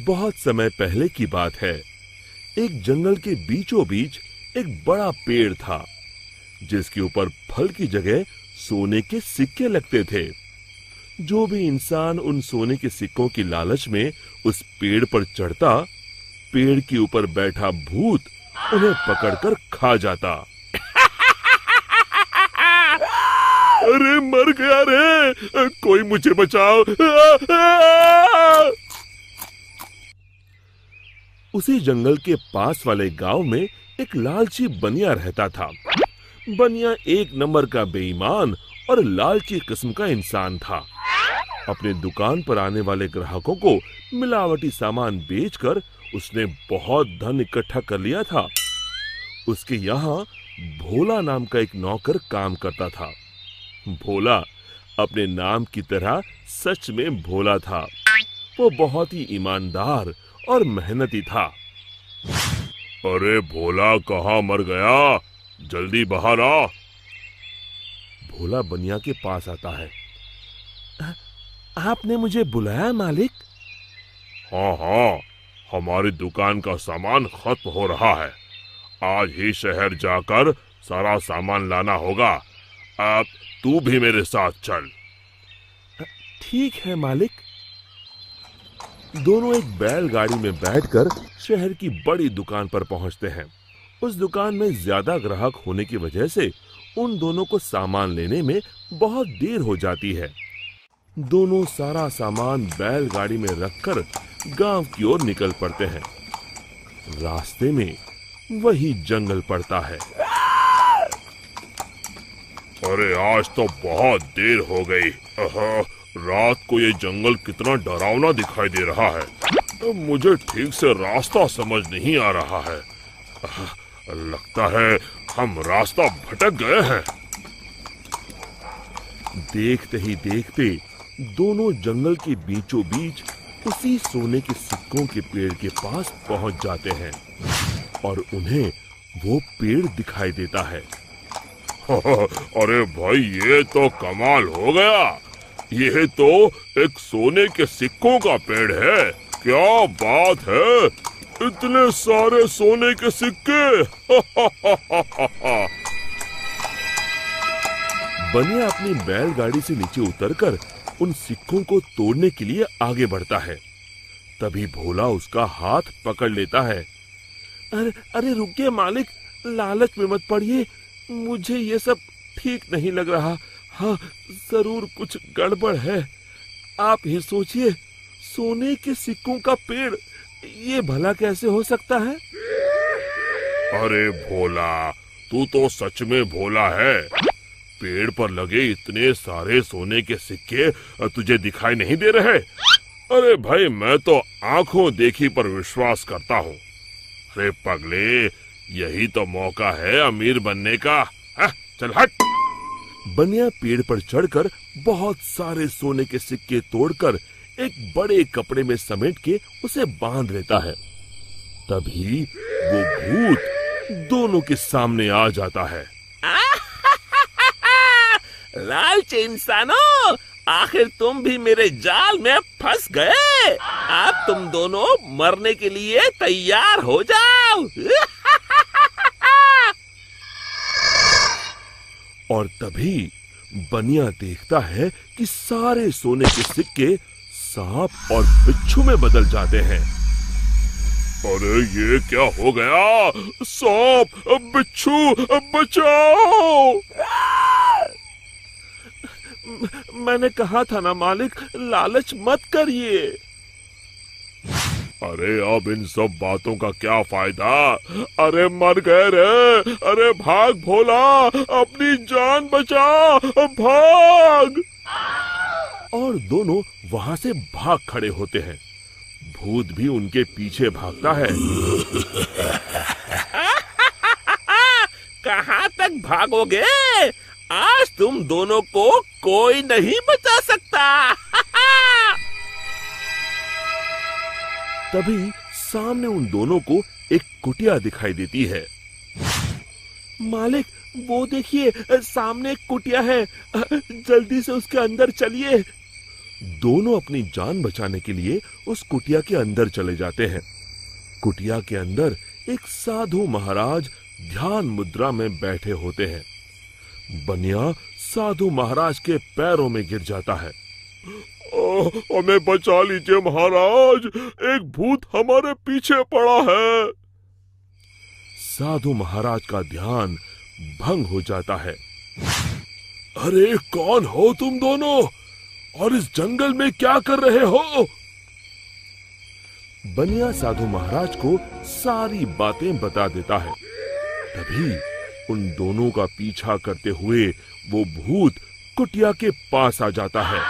बहुत समय पहले की बात है। एक जंगल के बीचों बीच एक बड़ा पेड़ था, जिसके ऊपर फल की जगह सोने के सिक्के लगते थे। जो भी इंसान उन सोने के सिक्कों की लालच में उस पेड़ पर चढ़ता, पेड़ के ऊपर बैठा भूत उन्हें पकड़कर खा जाता। अरे मर गया रे, कोई मुझे बचाओ। उसी जंगल के पास वाले गांव में एक लालची बनिया रहता था। बनिया एक नंबर का बेईमान और लालची किस्म का इंसान था। अपने दुकान पर आने वाले ग्राहकों को मिलावटी सामान बेचकर उसने बहुत धन इकट्ठा कर लिया था। उसके यहाँ भोला नाम का एक नौकर काम करता था। भोला अपने नाम की तरह सच में भोला था। वो बहुत ही ईमानदार और मेहनती था। अरे भोला कहाँ मर गया, जल्दी बाहर आ। भोला बनिया के पास आता है। आपने मुझे बुलाया मालिक? हाँ हाँ, हमारी दुकान का सामान खत्म हो रहा है। आज ही शहर जाकर सारा सामान लाना होगा। अब तू भी मेरे साथ चल। ठीक है मालिक। दोनों एक बैलगाड़ी में बैठकर शहर की बड़ी दुकान पर पहुंचते हैं। उस दुकान में ज्यादा ग्राहक होने की वजह से उन दोनों को सामान लेने में बहुत देर हो जाती है। दोनों सारा सामान बैलगाड़ी में रखकर गांव की ओर निकल पड़ते हैं। रास्ते में वही जंगल पड़ता है। अरे आज तो बहुत देर हो गई। रात को ये जंगल कितना डरावना दिखाई दे रहा है। मुझे ठीक से रास्ता समझ नहीं आ रहा है। लगता है हम रास्ता भटक गए हैं। देखते ही देखते दोनों जंगल के बीचों बीच उसी सोने के सिक्कों के पेड़ के पास पहुंच जाते हैं और उन्हें वो पेड़ दिखाई देता है। अरे भाई, ये तो कमाल हो गया। ये तो एक सोने के सिक्कों का पेड़ है। क्या बात है, इतने सारे सोने के सिक्के। बनिया अपनी बैलगाड़ी से नीचे उतरकर उन सिक्कों को तोड़ने के लिए आगे बढ़ता है। तभी भोला उसका हाथ पकड़ लेता है। अरे रुकिए मालिक, लालच में मत पड़िए। मुझे ये सब ठीक नहीं लग रहा। हाँ, जरूर कुछ गड़बड़ है। आप ही सोचिए, सोने के सिक्कों का पेड़, ये भला कैसे हो सकता है? अरे भोला, तू तो सच में भोला है। पेड़ पर लगे इतने सारे सोने के सिक्के तुझे दिखाई नहीं दे रहे? अरे भाई, मैं तो आंखों देखी पर विश्वास करता हूँ। अरे पगले, यही तो मौका है अमीर बनने का। चल हट। बनिया पेड़ पर चढ़कर बहुत सारे सोने के सिक्के तोड़कर एक बड़े कपड़े में समेट के उसे बांध लेता है। तभी वो भूत दोनों के सामने आ जाता है। लालची इंसानों, आखिर तुम भी मेरे जाल में फंस गए। अब तुम दोनों मरने के लिए तैयार हो जाओ। और तभी बनिया देखता है कि सारे सोने के सिक्के सांप और बिच्छू में बदल जाते हैं। अरे ये क्या हो गया? सांप, बिच्छू, बचाओ! मैंने कहा था ना मालिक, लालच मत करिए। अरे अब इन सब बातों का क्या फायदा? अरे मर गए रे। अरे भाग भोला, अपनी जान बचा, भाग! और दोनों वहां से भाग खड़े होते हैं। भूत भी उनके पीछे भागता है। कहाँ तक भागोगे? आज तुम दोनों को कोई नहीं बचा सकता। तभी सामने उन दोनों को एक कुटिया दिखाई देती है। मालिक, वो देखिए, सामने एक कुटिया है। जल्दी से उसके अंदर चलिए। दोनों अपनी जान बचाने के लिए उस कुटिया के अंदर चले जाते हैं। कुटिया के अंदर एक साधु महाराज ध्यान मुद्रा में बैठे होते हैं। बनिया साधु महाराज के पैरों में गिर जाता है। हमें बचा लीजिए महाराज, एक भूत हमारे पीछे पड़ा है। साधु महाराज का ध्यान भंग हो जाता है। अरे कौन हो तुम दोनों और इस जंगल में क्या कर रहे हो? बनिया साधु महाराज को सारी बातें बता देता है। तभी उन दोनों का पीछा करते हुए वो भूत कुटिया के पास आ जाता है।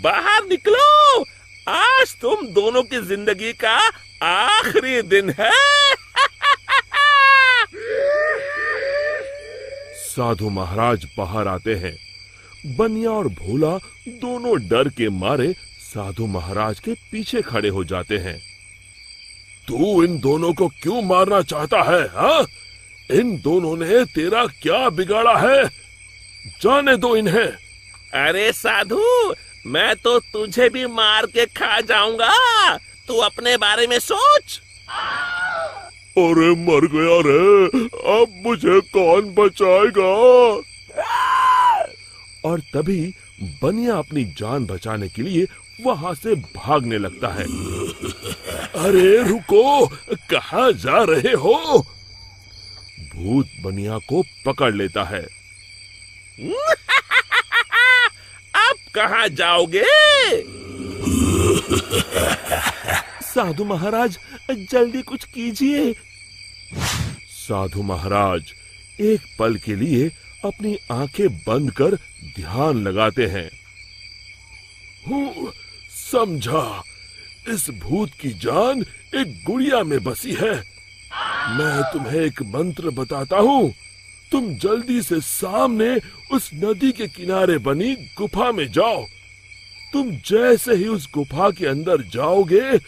बाहर निकलो, आज तुम दोनों की जिंदगी का आखिरी दिन है। साधु महाराज बाहर आते हैं। बनिया और भोला दोनों डर के मारे साधु महाराज के पीछे खड़े हो जाते हैं। तू इन दोनों को क्यों मारना चाहता है? हाँ? इन दोनों ने तेरा क्या बिगाड़ा है? जाने दो इन्हें। अरे साधु, मैं तो तुझे भी मार के खा जाऊंगा, तू अपने बारे में सोच। अरे मर गया रे, अब मुझे कौन बचाएगा? और तभी बनिया अपनी जान बचाने के लिए वहां से भागने लगता है। अरे रुको, कहाँ जा रहे हो? भूत बनिया को पकड़ लेता है। अब कहाँ जाओगे? साधु महाराज, जल्दी कुछ कीजिए। साधु महाराज एक पल के लिए अपनी आंखें बंद कर ध्यान लगाते हैं। समझा, इस भूत की जान एक गुड़िया में बसी है। मैं तुम्हें एक मंत्र बताता हूँ, तुम जल्दी से सामने उस नदी के किनारे बनी गुफा में जाओ। तुम जैसे ही उस गुफा के अंदर जाओगे,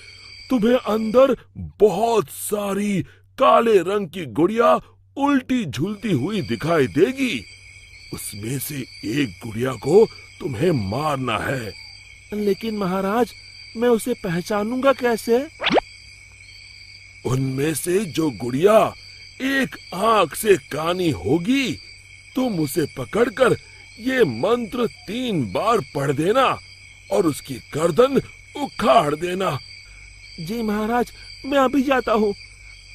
तुम्हें अंदर बहुत सारी काले रंग की गुड़िया उल्टी झूलती हुई दिखाई देगी। उसमें से एक गुड़िया को तुम्हें मारना है। लेकिन महाराज, मैं उसे पहचानूंगा कैसे? उनमें से जो गुड़िया एक आंख से कानी होगी, तुम उसे पकड़कर ये मंत्र 3 बार पढ़ देना और उसकी गर्दन उखाड़ देना। जी महाराज, मैं अभी जाता हूँ,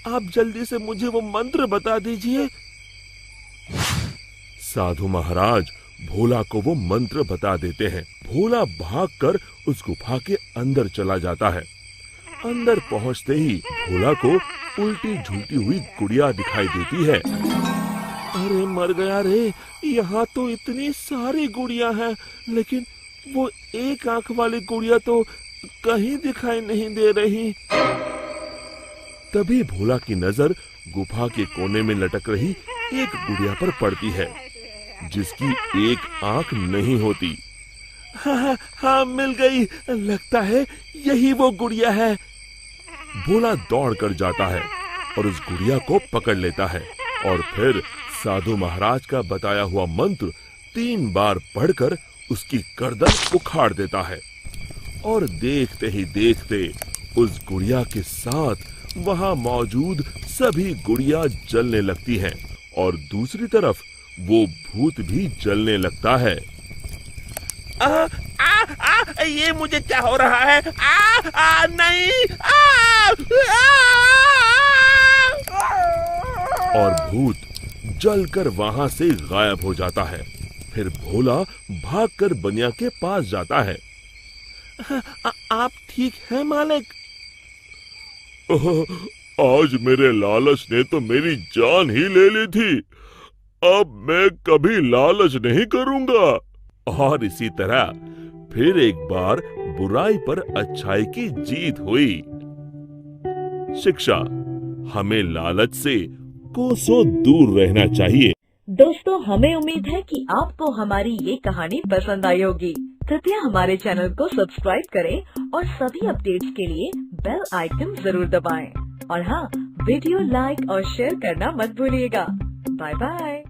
आप जल्दी से मुझे वो मंत्र बता दीजिए। साधु महाराज भोला को वो मंत्र बता देते हैं। भोला भागकर उस गुफा के अंदर चला जाता है। अंदर पहुंचते ही भोला को उल्टी झूलती हुई गुड़िया दिखाई देती है। अरे मर गया रे, यहाँ तो इतनी सारी गुड़िया हैं, लेकिन वो एक आंख वाली गुड़िया तो कहीं दिखाई नहीं दे रही। तभी भोला की नजर गुफा के कोने में लटक रही एक गुड़िया पर पड़ती है, जिसकी एक आंख नहीं होती। हाँ, मिल गई, लगता है यही वो गुड़िया है। भोला दौड़कर जाता है और उस गुड़िया को पकड़ लेता है और फिर साधु महाराज का बताया हुआ मंत्र 3 बार पढ़कर उसकी गर्दन उखाड़ देता है। और देखते ही देखते उस गुड़िया के साथ वहां मौजूद सभी गुड़िया जलने लगती हैं और दूसरी तरफ वो भूत भी जलने लगता है। ये मुझे क्या हो रहा है? नहीं! और भूत जलकर वहां से गायब हो जाता है। फिर भोला भागकर बनिया के पास जाता है। आप ठीक हैं मालिक? आज मेरे लालच ने तो मेरी जान ही ले ली थी, अब मैं कभी लालच नहीं करूंगा। और इसी तरह फिर एक बार बुराई पर अच्छाई की जीत हुई। शिक्षा, हमें लालच से कोसों दूर रहना चाहिए। दोस्तों, हमें उम्मीद है कि आपको हमारी ये कहानी पसंद आई होगी। कृपया हमारे चैनल को सब्सक्राइब करें और सभी अपडेट्स के लिए बेल आइकन जरूर दबाएं। और हाँ, वीडियो लाइक और शेयर करना मत भूलिएगा। Bye bye.